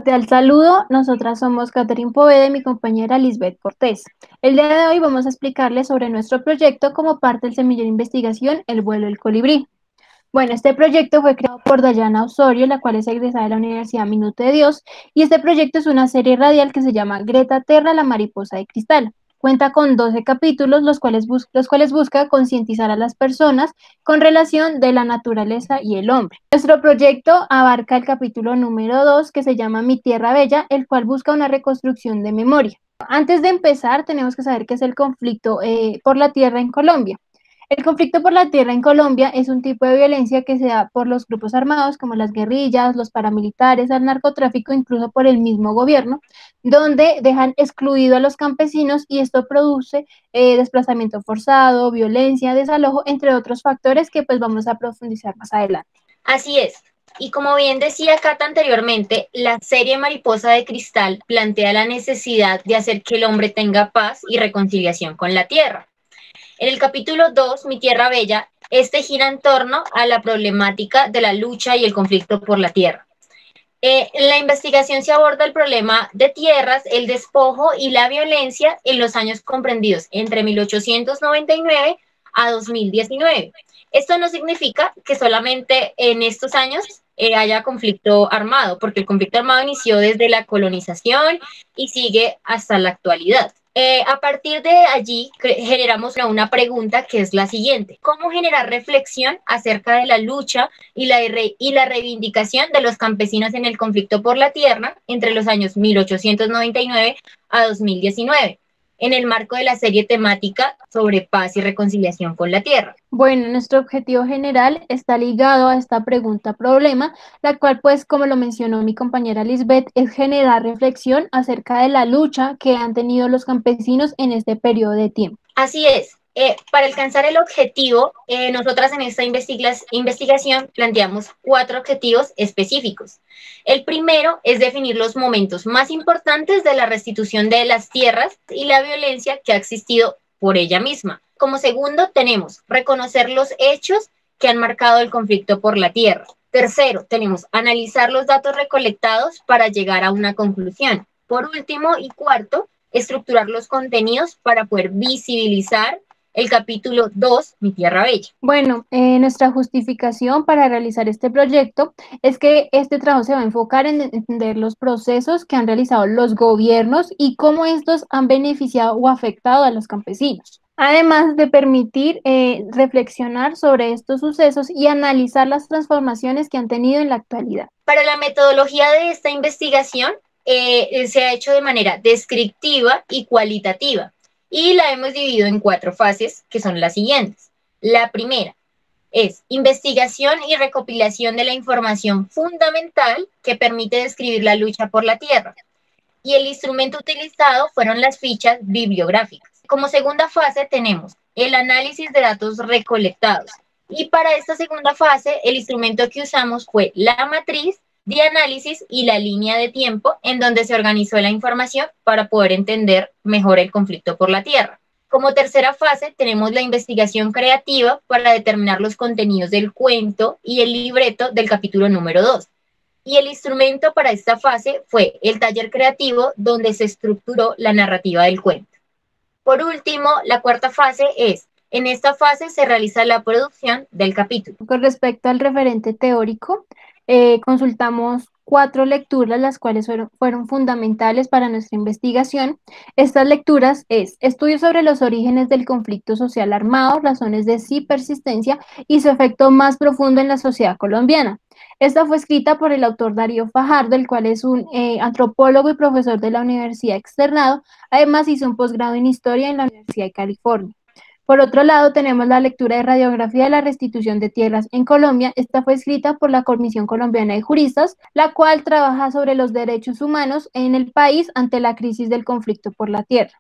Cordial saludo, nosotras somos Catherine Poveda y mi compañera Lisbeth Cortés. El día de hoy vamos a explicarles sobre nuestro proyecto como parte del semillero de investigación El vuelo del colibrí. Bueno, este proyecto fue creado por Dayana Osorio, la cual es egresada de la Universidad Minuto de Dios, y este proyecto es una serie radial que se llama Greta Terra, la mariposa de cristal. Cuenta con 12 capítulos, los cuales busca concientizar a las personas con relación de la naturaleza y el hombre. Nuestro proyecto abarca el capítulo número 2, que se llama Mi Tierra Bella, el cual busca una reconstrucción de memoria. Antes de empezar, tenemos que saber qué es el conflicto por la tierra en Colombia. El conflicto por la tierra en Colombia es un tipo de violencia que se da por los grupos armados como las guerrillas, los paramilitares, el narcotráfico, incluso por el mismo gobierno, donde dejan excluido a los campesinos y esto produce desplazamiento forzado, violencia, desalojo, entre otros factores que pues vamos a profundizar más adelante. Así es. Y como bien decía Cata anteriormente, la serie Mariposa de Cristal plantea la necesidad de hacer que el hombre tenga paz y reconciliación con la tierra. En el capítulo 2, Mi Tierra Bella, este gira en torno a la problemática de la lucha y el conflicto por la tierra. En la investigación se aborda el problema de tierras, el despojo y la violencia en los años comprendidos entre 1899 a 2019. Esto no significa que solamente en estos años haya conflicto armado, porque el conflicto armado inició desde la colonización y sigue hasta la actualidad. A partir de allí generamos una pregunta que es la siguiente: ¿cómo generar reflexión acerca de la lucha y la reivindicación de los campesinos en el conflicto por la tierra entre los años 1899 a 2019? En el marco de la serie temática sobre paz y reconciliación con la tierra. Bueno, nuestro objetivo general está ligado a esta pregunta-problema, la cual, pues, como lo mencionó mi compañera Lisbeth, es generar reflexión acerca de la lucha que han tenido los campesinos en este periodo de tiempo. Así es. Para alcanzar el objetivo, nosotras en esta investigación planteamos 4 objetivos específicos. El primero es definir los momentos más importantes de la restitución de las tierras y la violencia que ha existido por ella misma. Como segundo, tenemos reconocer los hechos que han marcado el conflicto por la tierra. Tercero, tenemos analizar los datos recolectados para llegar a una conclusión. Por último y cuarto, estructurar los contenidos para poder visibilizar el capítulo 2, Mi Tierra Bella. Bueno, nuestra justificación para realizar este proyecto es que este trabajo se va a enfocar en entender los procesos que han realizado los gobiernos y cómo estos han beneficiado o afectado a los campesinos. Además de permitir reflexionar sobre estos sucesos y analizar las transformaciones que han tenido en la actualidad. Para la metodología de esta investigación, se ha hecho de manera descriptiva y cualitativa, y la hemos dividido en 4 fases, que son las siguientes. La primera es investigación y recopilación de la información fundamental que permite describir la lucha por la tierra, y el instrumento utilizado fueron las fichas bibliográficas. Como segunda fase tenemos el análisis de datos recolectados, y para esta segunda fase el instrumento que usamos fue la matriz de análisis y la línea de tiempo en donde se organizó la información para poder entender mejor el conflicto por la tierra. Como tercera fase tenemos la investigación creativa para determinar los contenidos del cuento y el libreto del capítulo número 2. Y el instrumento para esta fase fue el taller creativo donde se estructuró la narrativa del cuento. Por último, la cuarta fase es: en esta fase se realiza la producción del capítulo. Con respecto al referente teórico, consultamos 4 lecturas, las cuales fueron fundamentales para nuestra investigación. Estas lecturas es Estudios sobre los orígenes del conflicto social armado, razones de sí persistencia y su efecto más profundo en la sociedad colombiana. Esta fue escrita por el autor Darío Fajardo, el cual es un antropólogo y profesor de la Universidad Externado. Además hizo un posgrado en Historia en la Universidad de California. Por otro lado, tenemos la lectura de Radiografía de la Restitución de Tierras en Colombia. Esta fue escrita por la Comisión Colombiana de Juristas, la cual trabaja sobre los derechos humanos en el país ante la crisis del conflicto por la tierra.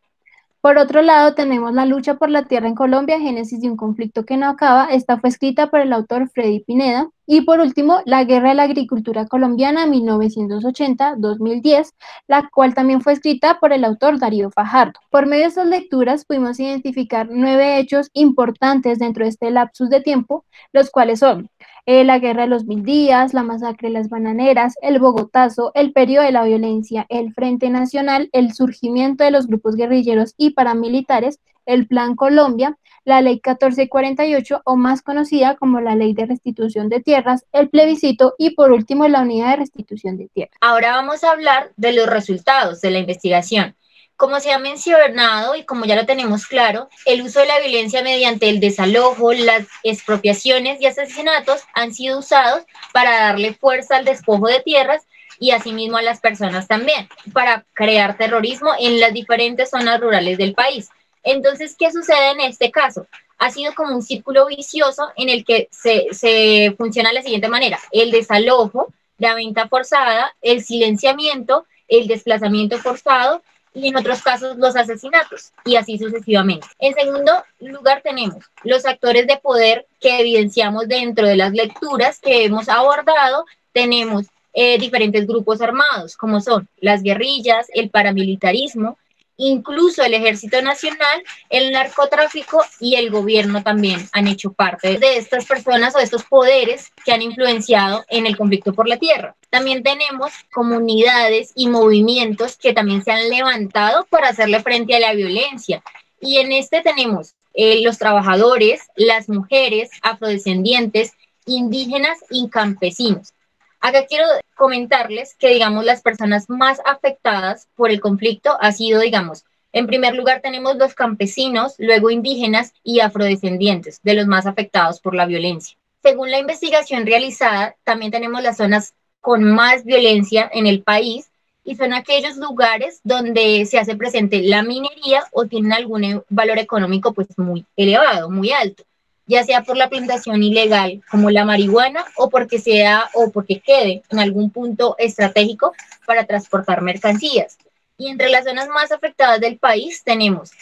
Por otro lado, tenemos La lucha por la tierra en Colombia, génesis de un conflicto que no acaba. Esta fue escrita por el autor Freddy Pineda. Y por último, La guerra de la agricultura colombiana 1980-2010, la cual también fue escrita por el autor Darío Fajardo. Por medio de estas lecturas pudimos identificar 9 hechos importantes dentro de este lapsus de tiempo, los cuales son la Guerra de los Mil Días, la masacre de las bananeras, el Bogotazo, el periodo de la violencia, el Frente Nacional, el surgimiento de los grupos guerrilleros y paramilitares, el Plan Colombia, la Ley 1448 o más conocida como la Ley de Restitución de Tierras, el plebiscito y por último la Unidad de Restitución de Tierras. Ahora vamos a hablar de los resultados de la investigación. Como se ha mencionado y como ya lo tenemos claro, el uso de la violencia mediante el desalojo, las expropiaciones y asesinatos han sido usados para darle fuerza al despojo de tierras y asimismo a las personas también, para crear terrorismo en las diferentes zonas rurales del país. Entonces, ¿qué sucede en este caso? Ha sido como un círculo vicioso en el que se funciona de la siguiente manera: el desalojo, la venta forzada, el silenciamiento, el desplazamiento forzado y en otros casos los asesinatos y así sucesivamente. En segundo lugar tenemos los actores de poder que evidenciamos dentro de las lecturas que hemos abordado. Tenemos diferentes grupos armados como son las guerrillas, el paramilitarismo, incluso el Ejército Nacional, el narcotráfico y el gobierno también han hecho parte de estas personas o de estos poderes que han influenciado en el conflicto por la tierra. También tenemos comunidades y movimientos que también se han levantado para hacerle frente a la violencia. Y en este tenemos los trabajadores, las mujeres, afrodescendientes, indígenas y campesinos. Acá quiero comentarles que, digamos, las personas más afectadas por el conflicto ha sido, digamos, en primer lugar tenemos los campesinos, luego indígenas y afrodescendientes, de los más afectados por la violencia. Según la investigación realizada, también tenemos las zonas con más violencia en el país y son aquellos lugares donde se hace presente la minería o tienen algún valor económico pues muy elevado, muy alto, ya sea por la plantación ilegal como la marihuana o porque sea o porque quede en algún punto estratégico para transportar mercancías. Y entre las zonas más afectadas del país tenemos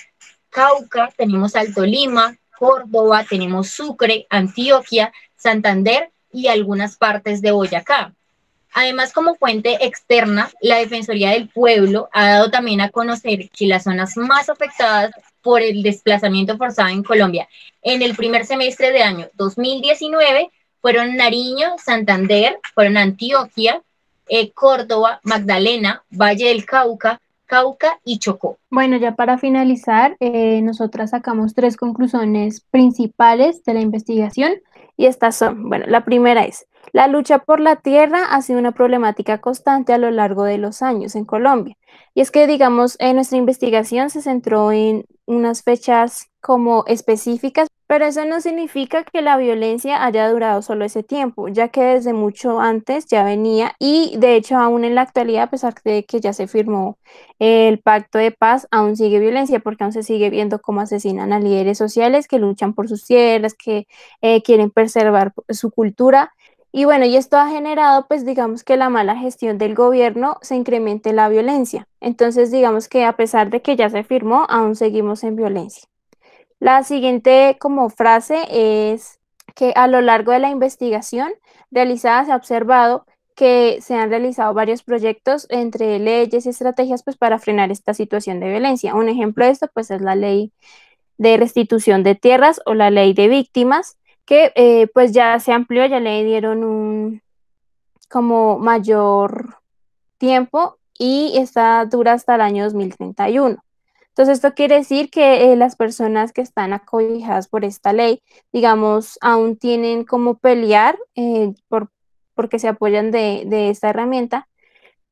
Cauca, tenemos Alto Lima, Córdoba, tenemos Sucre, Antioquia, Santander y algunas partes de Boyacá. Además, como fuente externa, la Defensoría del Pueblo ha dado también a conocer que las zonas más afectadas por el desplazamiento forzado en Colombia en el primer semestre de año 2019 fueron Nariño, Santander, fueron Antioquia, Córdoba, Magdalena, Valle del Cauca, Cauca y Chocó. Bueno, ya para finalizar, nosotras sacamos tres conclusiones principales de la investigación y estas son, bueno, la primera es, la lucha por la tierra ha sido una problemática constante a lo largo de los años en Colombia. Y es que, digamos, nuestra investigación se centró en unas fechas como específicas, pero eso no significa que la violencia haya durado solo ese tiempo, ya que desde mucho antes ya venía y de hecho aún en la actualidad, a pesar de que ya se firmó el pacto de paz, aún sigue violencia porque aún se sigue viendo cómo asesinan a líderes sociales que luchan por sus tierras, que quieren preservar su cultura. Y bueno, y esto ha generado, pues digamos que la mala gestión del gobierno se incremente la violencia. Entonces, digamos que a pesar de que ya se firmó, aún seguimos en violencia. La siguiente como frase es que a lo largo de la investigación realizada se ha observado que se han realizado varios proyectos entre leyes y estrategias pues para frenar esta situación de violencia. Un ejemplo de esto pues es la ley de restitución de tierras o la ley de víctimas que pues ya se amplió, ya le dieron un como mayor tiempo y esta dura hasta el año 2031. Entonces, esto quiere decir que las personas que están acobijadas por esta ley, digamos, aún tienen como pelear porque se apoyan de esta herramienta,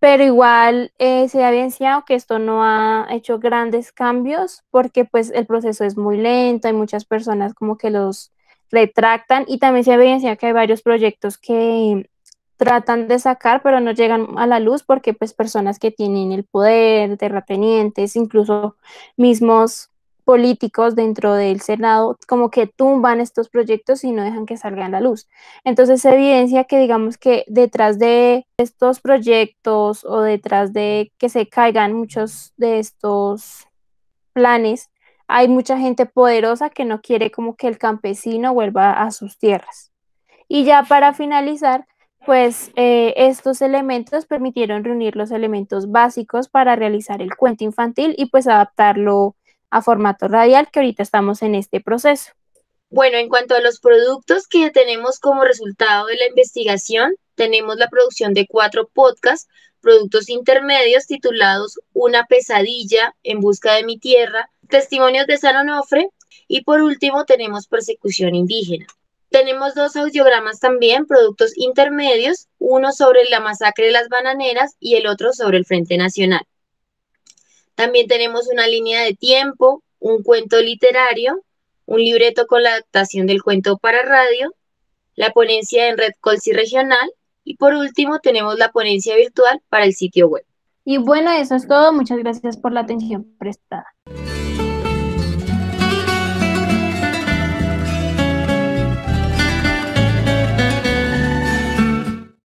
pero igual se ha evidenciado que esto no ha hecho grandes cambios porque pues el proceso es muy lento, hay muchas personas como que los retractan y también se ha evidenciado que hay varios proyectos que tratan de sacar, pero no llegan a la luz porque pues personas que tienen el poder, terratenientes, incluso mismos políticos dentro del Senado, como que tumban estos proyectos y no dejan que salgan a la luz. Entonces se evidencia que digamos que detrás de estos proyectos o detrás de que se caigan muchos de estos planes, hay mucha gente poderosa que no quiere como que el campesino vuelva a sus tierras. Y ya para finalizar, pues estos elementos permitieron reunir los elementos básicos para realizar el cuento infantil y pues adaptarlo a formato radial, que ahorita estamos en este proceso. Bueno, en cuanto a los productos que tenemos como resultado de la investigación, tenemos la producción de 4 podcasts, productos intermedios titulados Una pesadilla, En busca de mi tierra, Testimonios de San Onofre y por último tenemos Persecución indígena. Tenemos 2 audiogramas también, productos intermedios, uno sobre la masacre de las bananeras y el otro sobre el Frente Nacional. También tenemos una línea de tiempo, un cuento literario, un libreto con la adaptación del cuento para radio, la ponencia en Red Colsi Regional y por último tenemos la ponencia virtual para el sitio web. Y bueno, eso es todo. Muchas gracias por la atención prestada.